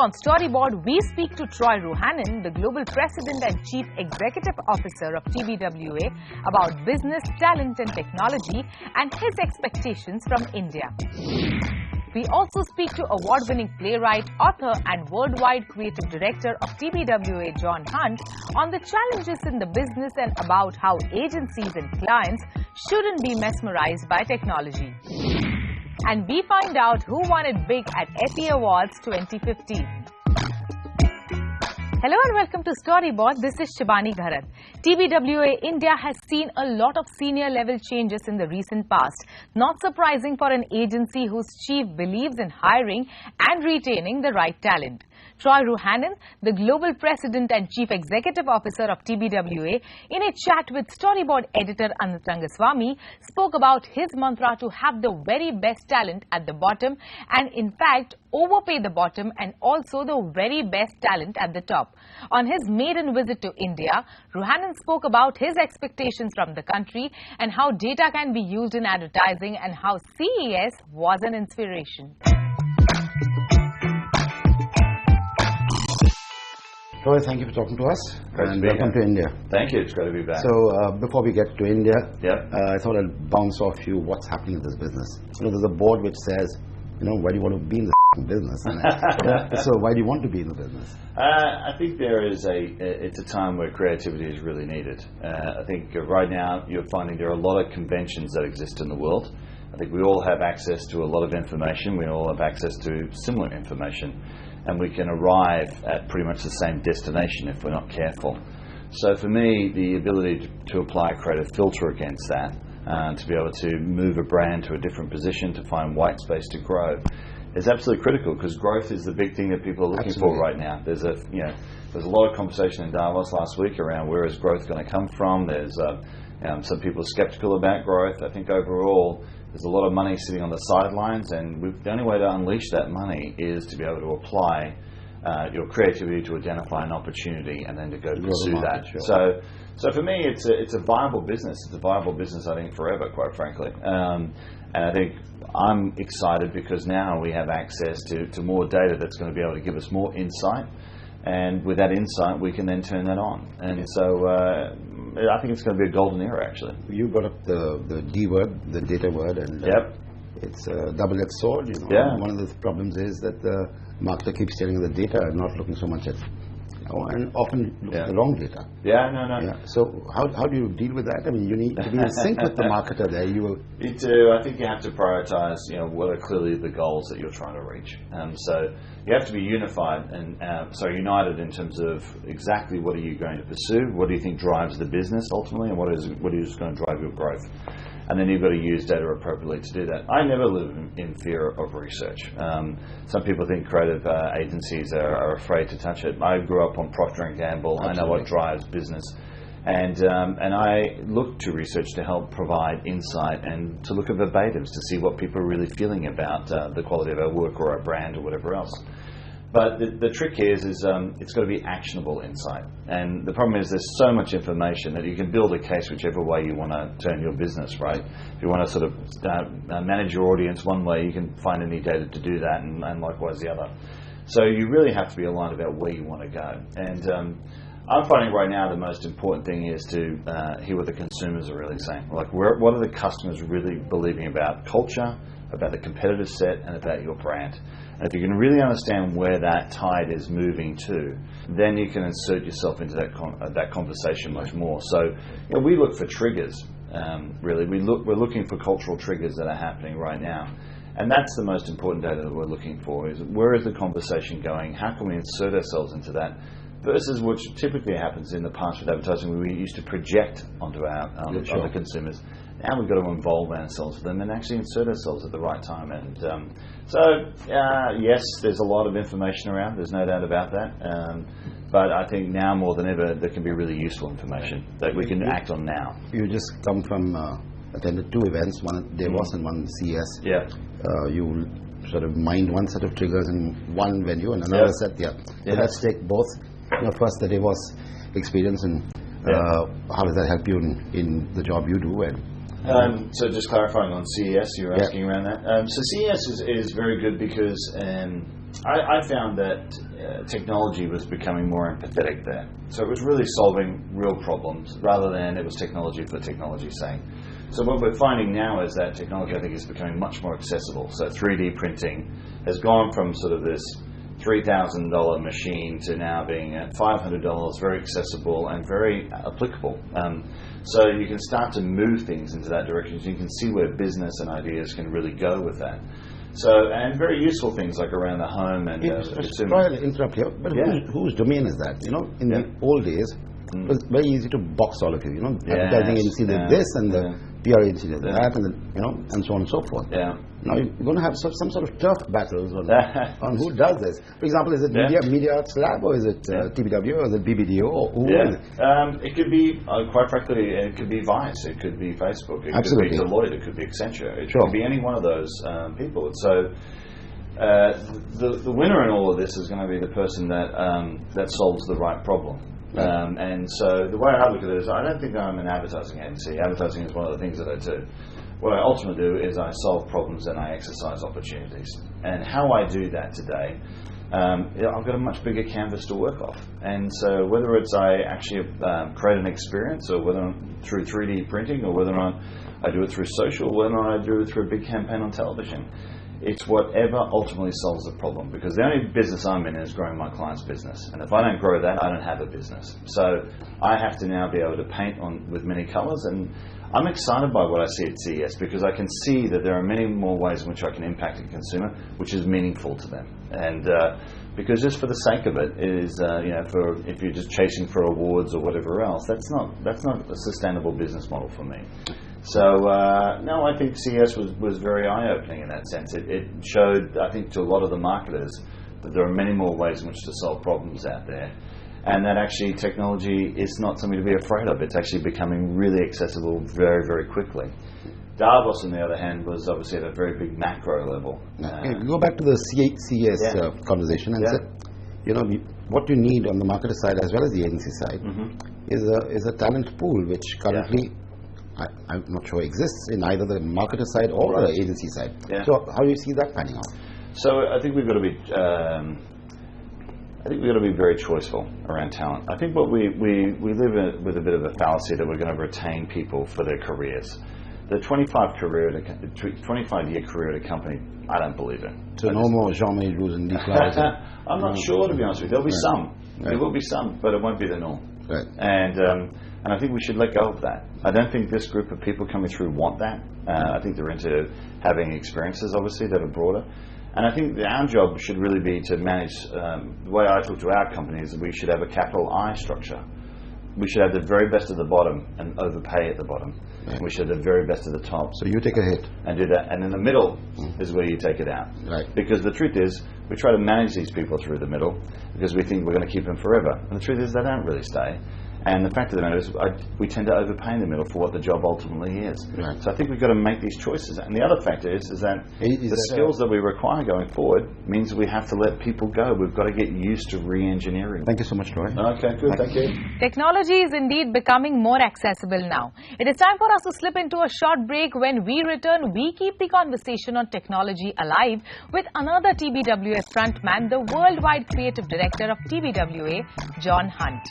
on Storyboard, we speak to Troy Ruhanen, the Global President and Chief Executive Officer of TBWA, about business, talent and technology and his expectations from India. We also speak to award-winning playwright, author and worldwide creative director of TBWA, John Hunt, on the challenges in the business and about how agencies and clients shouldn't be mesmerized by technology. And we find out who won it big at Effie Awards 2015. Hello and welcome to Storyboard. This is Shibani Gharat. TBWA India has seen a lot of senior level changes in the recent past. Not surprising for an agency whose chief believes in hiring and retaining the right talent. Troy Ruhanen, the Global President and Chief Executive Officer of TBWA, in a chat with Storyboard editor Anant Rangaswami, spoke about his mantra to have the very best talent at the bottom and in fact overpay the bottom and also the very best talent at the top. On his maiden visit to India, Ruhanen spoke about his expectations from the country and how data can be used in advertising and how CES was an inspiration. Troy, thank you for talking to us. And welcome to India. Thank you. It's great to be back. So, before we get to India, I thought I'd bounce off you what's happening in this business. You know, there's a board which says, you know, why do you want to be in the business? So, why do you want to be in the business? I think it's a time where creativity is really needed. I think right now you're finding there are a lot of conventions that exist in the world. I think we all have access to a lot of information. We all have access to similar information. And we can arrive at pretty much the same destination if we're not careful. So for me, the ability to apply a creative filter against that, to be able to move a brand to a different position, to find white space to grow, is absolutely critical, because growth is the big thing that people are looking for right now. There's a lot of conversation in Davos last week around where is growth going to come from. There's some people are skeptical about growth. I think overall, there's a lot of money sitting on the sidelines, and the only way to unleash that money is to be able to apply your creativity to identify an opportunity and then to go pursue that. Sure. So for me, it's a viable business. It's a viable business, I think, forever, quite frankly. And I think I'm excited because now we have access to more data that's going to be able to give us more insight. And with that insight, we can then turn that on. And so I think it's going to be a golden era, actually. You brought up the D word, the data word, and it's a double-edged sword. You know? One of the problems is that the marketer keeps telling the data and not looking so much at, and often look at the wrong data. So how do you deal with that? I mean, you need to be in sync with the marketer there. You do. I think you have to prioritize, what are clearly the goals that you're trying to reach. So you have to be unified and united in terms of exactly what are you going to pursue, what do you think drives the business ultimately, and what is going to drive your growth. And then you've got to use data appropriately to do that. I never live in fear of research. Some people think creative agencies are afraid to touch it. I grew up on Procter & Gamble. Absolutely. I know what drives business. And I look to research to help provide insight and to look at verbatims to see what people are really feeling about the quality of our work or our brand or whatever else. But the trick here is it's got to be actionable insight. And the problem is there's so much information that you can build a case whichever way you want to turn your business, right? If you want to sort of manage your audience one way, you can find any data to do that, and likewise the other. So you really have to be aligned about where you want to go. And I'm finding right now the most important thing is to hear what the consumers are really saying. Like, what are the customers really believing about culture, about the competitive set, and about your brand? And if you can really understand where that tide is moving to, then you can insert yourself into that conversation much more. So we look for triggers, really. We're looking for cultural triggers that are happening right now. And that's the most important data that we're looking for, is where is the conversation going? How can we insert ourselves into that? Versus what typically happens in the past with advertising, where we used to project onto our other consumers. Now we've got to involve ourselves with them and actually insert ourselves at the right time. And yes, there's a lot of information around. There's no doubt about that. But I think now more than ever, there can be really useful information that we can act on now. You just come from attended two events, one at Davos and one CES. You sort of mind one set of triggers in one venue and another set. So let's take both. First the Davos experience, and how does that help you in the job you do? So just clarifying on CES, you were asking around that. So CES is very good because I found that technology was becoming more empathetic there. So it was really solving real problems rather than it was technology for technology's sake. So what we're finding now is that technology, I think, is becoming much more accessible. So 3D printing has gone from sort of this $3,000 machine to now being at $500, very accessible and very applicable. So you can start to move things into that direction. You can see where business and ideas can really go with that. So, and very useful things like around the home and Sorry to interrupt here, but whose domain is that? You know, in the old days, it was very easy to box all of you. You know, advertising agency did this, and the PR agency did that, and and so on and so forth. Now you're going to have some sort of turf battles on who does this. For example, is it Media Arts Lab, or is it TBW, or is it BBDO, or who is it? It could be, quite frankly, it could be Vice, it could be Facebook, it could be Deloitte, it could be Accenture, it could be any one of those people. So the winner in all of this is going to be the person that solves the right problem. And so the way I look at it is, I don't think I'm an advertising agency. Advertising is one of the things that I do. What I ultimately do is I solve problems and I exercise opportunities. And how I do that today, I've got a much bigger canvas to work off. And so whether it's I actually create an experience, or whether I'm through 3D printing, or whether I do it through social, or whether I do it through a big campaign on television, it's whatever ultimately solves the problem. Because the only business I'm in is growing my client's business. And if I don't grow that, I don't have a business. So I have to now be able to paint with many colors. And I'm excited by what I see at CES, because I can see that there are many more ways in which I can impact a consumer, which is meaningful to them. And because just for the sake of it is, if you're just chasing for awards or whatever else, that's not a sustainable business model for me. So no, I think CES was very eye-opening in that sense. It showed, I think, to a lot of the marketers that there are many more ways in which to solve problems out there. And that actually technology is not something to be afraid of. It's actually becoming really accessible very, very quickly. Davos, on the other hand, was obviously at a very big macro level. Go back to the CES conversation and say, what you need on the marketer side as well as the agency side is a talent pool, which currently I'm not sure exists in either the marketer side or the agency side. So how do you see that panning out? So I think we've got to be very choiceful around talent. I think what we live with a bit of a fallacy that we're going to retain people for their careers. The 25-year career at a company, I don't believe it. So no more Jean-Marie Roux and Nick Lauer. I'm not sure, to be honest with you. There'll be some. There will be some, but it won't be the norm. And I think we should let go of that. I don't think this group of people coming through want that. I think they're into having experiences, obviously, that are broader. And I think our job should really be to manage, the way I talk to our company is that we should have a capital I structure. We should have the very best at the bottom and overpay at the bottom. We should have the very best at the top. So you take a hit. And do that. And in the middle is where you take it out. Because the truth is, we try to manage these people through the middle because we think we're going to keep them forever. And the truth is, they don't really stay. And the fact of the matter is, we tend to overpay in the middle for what the job ultimately is. So I think we've got to make these choices. And the other factor is that the skills that we require going forward means we have to let people go. We've got to get used to re-engineering. Thank you so much, Troy. Okay, good. Thank you. Technology is indeed becoming more accessible now. It is time for us to slip into a short break. When we return, we keep the conversation on technology alive with another TBWA frontman, the worldwide creative director of TBWA, John Hunt.